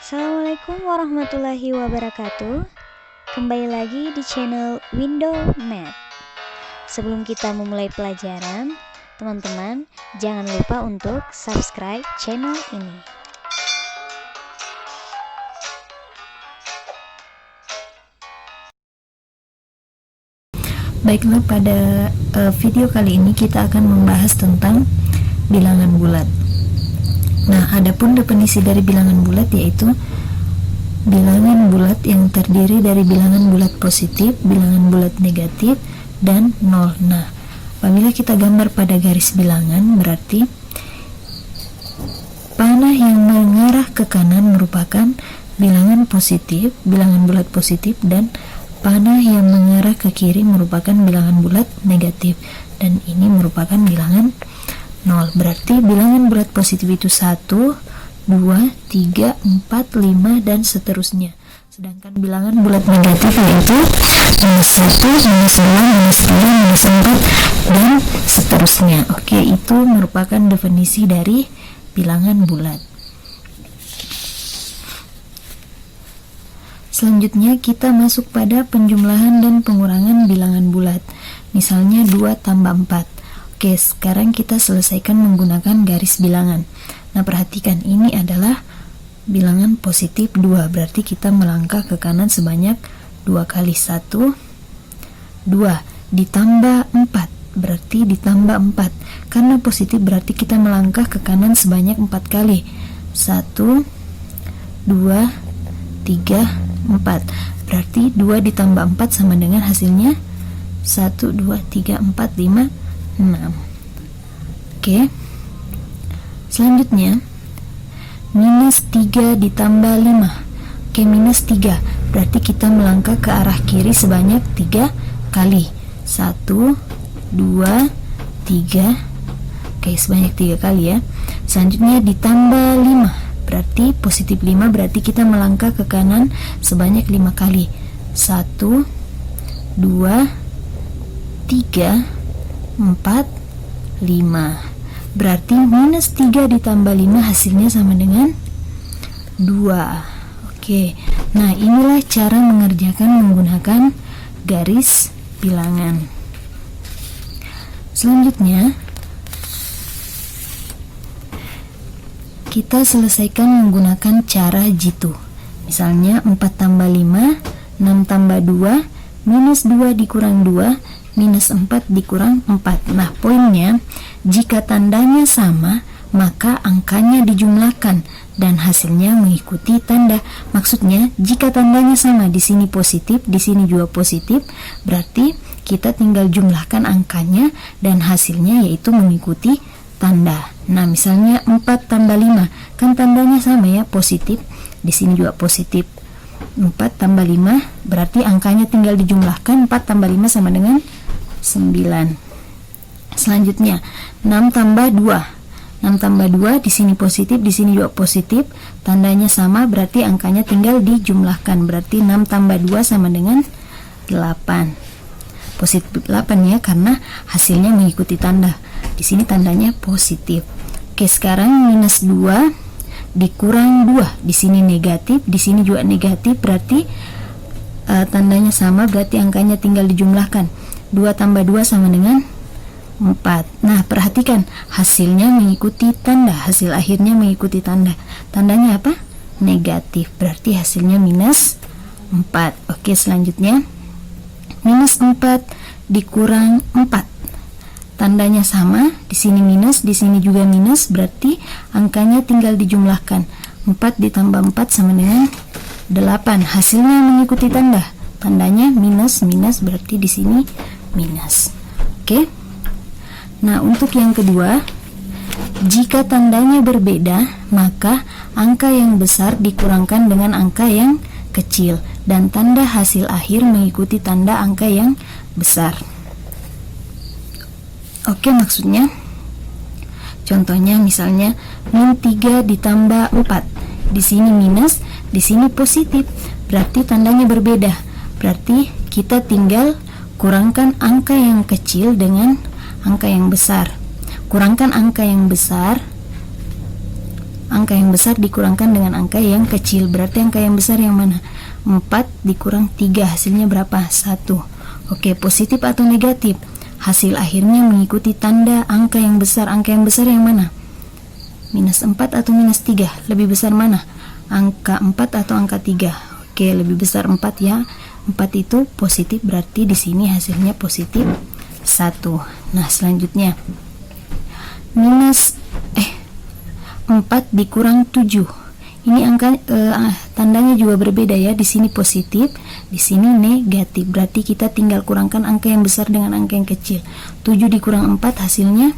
Assalamualaikum warahmatullahi wabarakatuh. Kembali lagi di channel Window Math. Sebelum kita memulai pelajaran, teman-teman jangan lupa untuk subscribe channel ini. Baiklah, pada video kali ini kita akan membahas tentang bilangan bulat. Nah, adapun definisi dari bilangan bulat yaitu bilangan bulat yang terdiri dari bilangan bulat positif, bilangan bulat negatif, dan nol. Nah, apabila kita gambar pada garis bilangan, berarti panah yang mengarah ke kanan merupakan bilangan positif, bilangan bulat positif, dan panah yang mengarah ke kiri merupakan bilangan bulat negatif, dan ini merupakan bilangan nol. Berarti bilangan bulat positif itu 1, 2, 3, 4, 5, dan seterusnya. Sedangkan bilangan bulat negatif yaitu minus 1, minus 2, minus 3, minus 4, dan seterusnya. Oke, itu merupakan definisi dari bilangan bulat. Selanjutnya kita masuk pada penjumlahan dan pengurangan bilangan bulat. Misalnya 2 tambah 4. Oke, sekarang kita selesaikan menggunakan garis bilangan. Nah, perhatikan, ini adalah bilangan positif 2, berarti kita melangkah ke kanan sebanyak 2 kali. 1, 2, ditambah 4, berarti ditambah 4. Karena positif berarti kita melangkah ke kanan sebanyak 4 kali. 1, 2, 3, 4. Berarti 2 ditambah 4 sama dengan hasilnya 1, 2, 3, 4, 5, 6. Oke. Selanjutnya minus 3 ditambah 5. Oke, minus 3. Berarti kita melangkah ke arah kiri sebanyak 3 kali. 1, 2, 3. Oke, sebanyak 3 kali ya. Selanjutnya ditambah 5. Berarti positif 5, berarti kita melangkah ke kanan sebanyak 5 kali. 1, 2, 3, 4, 5. Berarti minus 3 ditambah 5 hasilnya sama dengan 2. Oke, nah inilah cara mengerjakan menggunakan garis bilangan. Selanjutnya kita selesaikan menggunakan cara jitu. Misalnya 4 tambah 5, 6 tambah 2, minus 2 dikurang 2, minus 4 dikurang 4. Nah, poinnya, jika tandanya sama, maka angkanya dijumlahkan dan hasilnya mengikuti tanda. Maksudnya, jika tandanya sama, di sini positif, di sini juga positif, berarti kita tinggal jumlahkan angkanya dan hasilnya yaitu mengikuti tanda. Nah, misalnya 4 tambah 5, kan tandanya sama ya, positif, di sini juga positif. 4 tambah 5, berarti angkanya tinggal dijumlahkan. 4 tambah 5 sama dengan 9. Selanjutnya 6 tambah 2. 6 tambah 2, di sini positif, di sini juga positif. Tandanya sama, berarti angkanya tinggal dijumlahkan. Berarti 6 tambah 2 sama dengan 8. Positif 8 ya, karena hasilnya mengikuti tanda. Di sini tandanya positif. Oke, sekarang minus 2 dikurang 2. Di sini negatif, di sini juga negatif, berarti tandanya sama, berarti angkanya tinggal dijumlahkan. 2 tambah 2 sama dengan 4. Nah, perhatikan, hasilnya mengikuti tanda, hasil akhirnya mengikuti tanda. Tandanya apa? Negatif, berarti hasilnya minus 4. Oke, selanjutnya minus 4 dikurang 4. Tandanya sama, di sini minus, di sini juga minus, berarti angkanya tinggal dijumlahkan. 4 ditambah 4 sama dengan 8. Hasilnya mengikuti tanda. Tandanya minus, minus, berarti di sini minus. Oke. Nah, untuk yang kedua, jika tandanya berbeda, maka angka yang besar dikurangkan dengan angka yang kecil dan tanda hasil akhir mengikuti tanda angka yang besar. Oke, maksudnya contohnya misalnya min 3 ditambah 4. Di sini minus, di sini positif. Berarti tandanya berbeda. Berarti kita tinggal kurangkan angka yang kecil dengan angka yang besar. Kurangkan angka yang besar angka yang besar dikurangkan dengan angka yang kecil. Berarti angka yang besar yang mana? 4 dikurang 3, hasilnya berapa? 1. Oke, positif atau negatif? Hasil akhirnya mengikuti tanda angka yang besar. Angka yang besar yang mana? Minus 4 atau minus 3? Lebih besar mana? Angka 4 atau angka 3? Oke, lebih besar 4 ya. 4 itu positif, berarti di sini hasilnya positif 1. Nah, selanjutnya minus 4 dikurang 7. Ini angka tandanya juga berbeda ya. Di sini positif, di sini negatif. Berarti kita tinggal kurangkan angka yang besar dengan angka yang kecil. 7 dikurang 4 hasilnya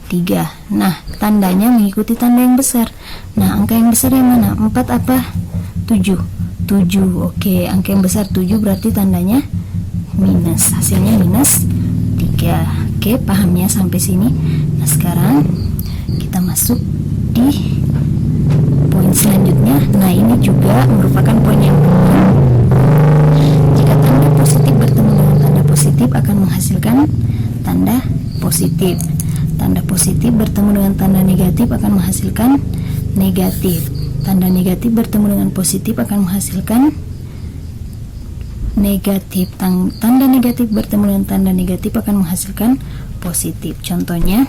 3. Nah, tandanya mengikuti tanda yang besar. Nah, angka yang besar yang mana? 4 apa? 7. 7. Oke, angka yang besar 7 berarti tandanya minus. Hasilnya minus 3. Oke, paham ya sampai sini? Nah, sekarang kita masuk di poin selanjutnya. Nah, ini juga merupakan poin yang penting. Jika tanda positif bertemu dengan tanda positif akan menghasilkan tanda positif. Tanda positif bertemu dengan tanda negatif akan menghasilkan negatif. Tanda negatif bertemu dengan positif akan menghasilkan negatif. Tanda negatif bertemu dengan tanda negatif akan menghasilkan positif. Contohnya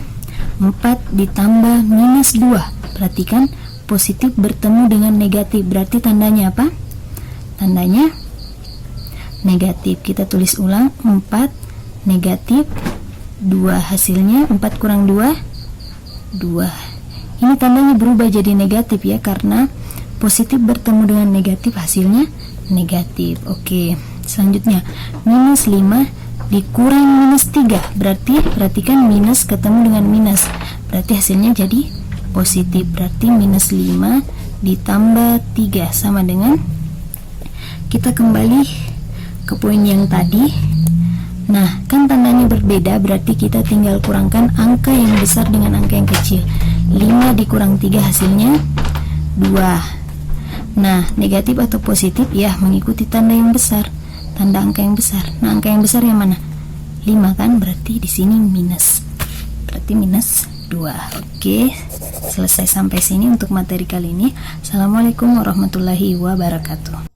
4 ditambah minus 2. Perhatikan, positif bertemu dengan negatif, berarti tandanya apa? Tandanya negatif. Kita tulis ulang, 4 negatif 2, hasilnya 4 kurang 2 2. Ini tandanya berubah jadi negatif ya, karena positif bertemu dengan negatif hasilnya negatif. Oke, selanjutnya minus 5 dikurang minus 3. Berarti perhatikan, minus ketemu dengan minus, berarti hasilnya jadi positif. Berarti minus 5 ditambah 3 sama dengan, kita kembali ke poin yang tadi. Nah, kan tandanya berbeda, berarti kita tinggal kurangkan angka yang besar dengan angka yang kecil. 5 dikurang 3 hasilnya 2. Nah, negatif atau positif ya mengikuti tanda yang besar, tanda angka yang besar. Nah, angka yang besar yang mana? 5 kan, berarti di sini minus. Berarti minus 2. Oke, selesai sampai sini untuk materi kali ini. Assalamualaikum warahmatullahi wabarakatuh.